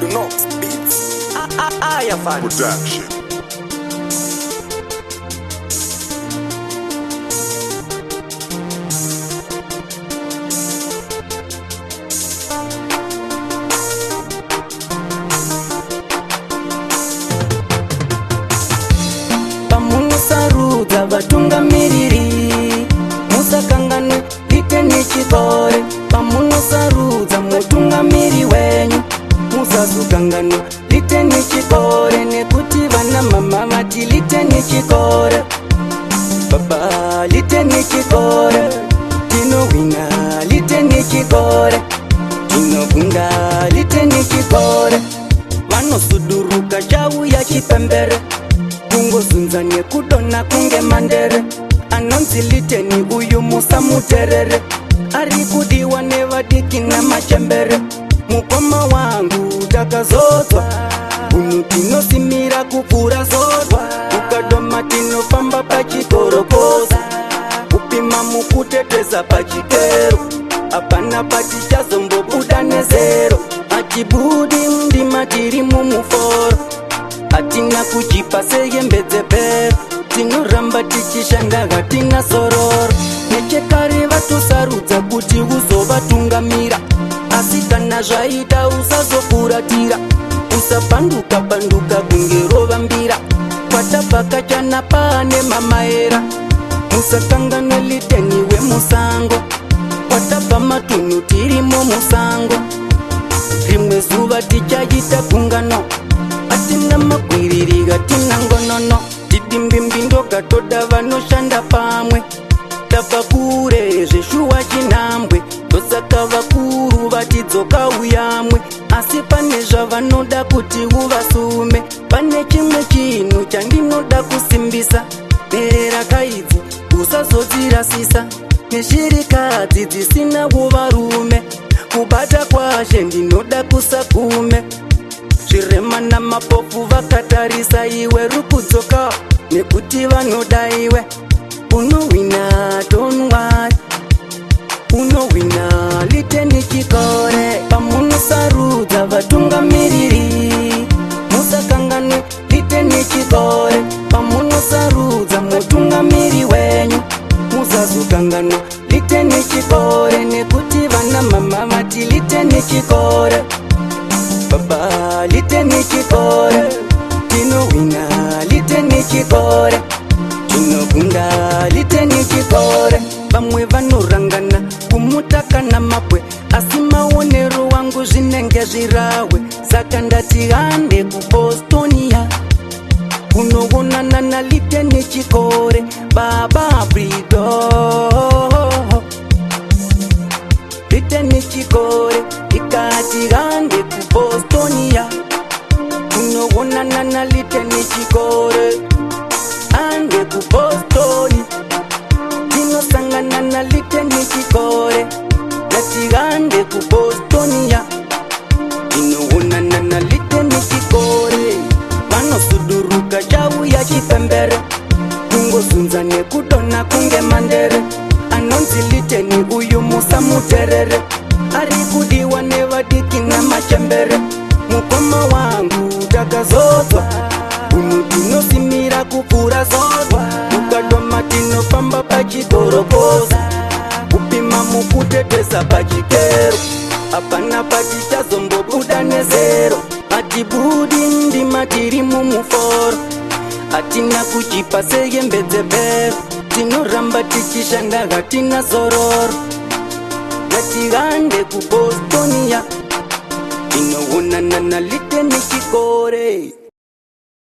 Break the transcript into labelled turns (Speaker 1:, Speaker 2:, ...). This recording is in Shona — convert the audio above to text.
Speaker 1: the Knox Beats
Speaker 2: Ayafan
Speaker 1: Production.
Speaker 2: pamunosarudza vatungamiriri musakangane lite nechikore pamunosarudza mutungamiri wenyu musazokangano lite nechikore nekuti vana mama vati lite nechikore baba lite nechikore tinowina lite nechikore tinokunda lite nechikore vanosuduruka chauya chipembere kungozunza nekudona kunge mandere anonzi liteni uyu musamuterere ari kudiwa nevadiki namachembere mukoma wangu takazodzwa unhu tinosimira kupfuura zodwa ukadoma tinofamba pachikorokoza kupima mukuteteza pachikero hapana patichazombobuda nezero hatibudi mundima tiri mumuforo hatina kujipa seyembedzepero tinoramba tichishanda hatina sororo nechekare vatosarudza kuti uzovatungamira asi kana zvaita usazofuratira usapanduka panduka kunge rovambira kwatabvakachana paane mamaera musakangana liteni wemusango kwatabva matunhu tirimo musango rimwe zuva tichaita gungano hatina magwiriri hatina ngonono tidimbimbi ndogatoda vanoshanda pamwe tabva kure zveshuwa chinhambwe ndosaka vakuru vatidzoka uyamwe asi pane zvavanoda kuti uvasume pane chimwe chinhu chandinoda kusimbisa berera kaidzi usazodzirasisa neshirikadzi dzisina kuvarume kubata kwashe ndinoda kusagume zvirema namapofu vakatarisa iwe rukudzoka nekuti vanoda iwe unowina tonwari unowina liteni chikore pamunosarudza vatungamiriri musakangane liteni chikore pamunosarudza mutungamiri wenyu musazokangano liteni chikore nekuti vana mama vati liteni chikore baba liteni chikore tinowina liteni chikore tinokunda liteni chikore vamwe vanorangana kumutakana mapwe asi maonero wangu zvinenge zvirawe saka ndati hande kubostonia kunoonana naliteni chikore baba brido liteni chikore ikati hande kubostonia kunoonana naliteni chikore ande kubostoni tinosangana naliteni chikore ngatigande kubostonia tinoonana naliteni chikore vanosuduruka chauya chipembere kungozunza nekudona kunge mandere anonzi liteni uyu musamuterere ari kudiwa nevadiki namachembere mukoma wangu takazodzwa unhu tinosimira kupfuura zodwa ukadoma tinofamba pachikorokoza kupima mukutetesa pachikero hapana patichazombobuda nezero hatibudi ndima tiri mumuforo hatina kuchipa seyembedzepero tinoramba tichishanda hatina zororo ngatigande kubostonia tinoonana naliteni chikore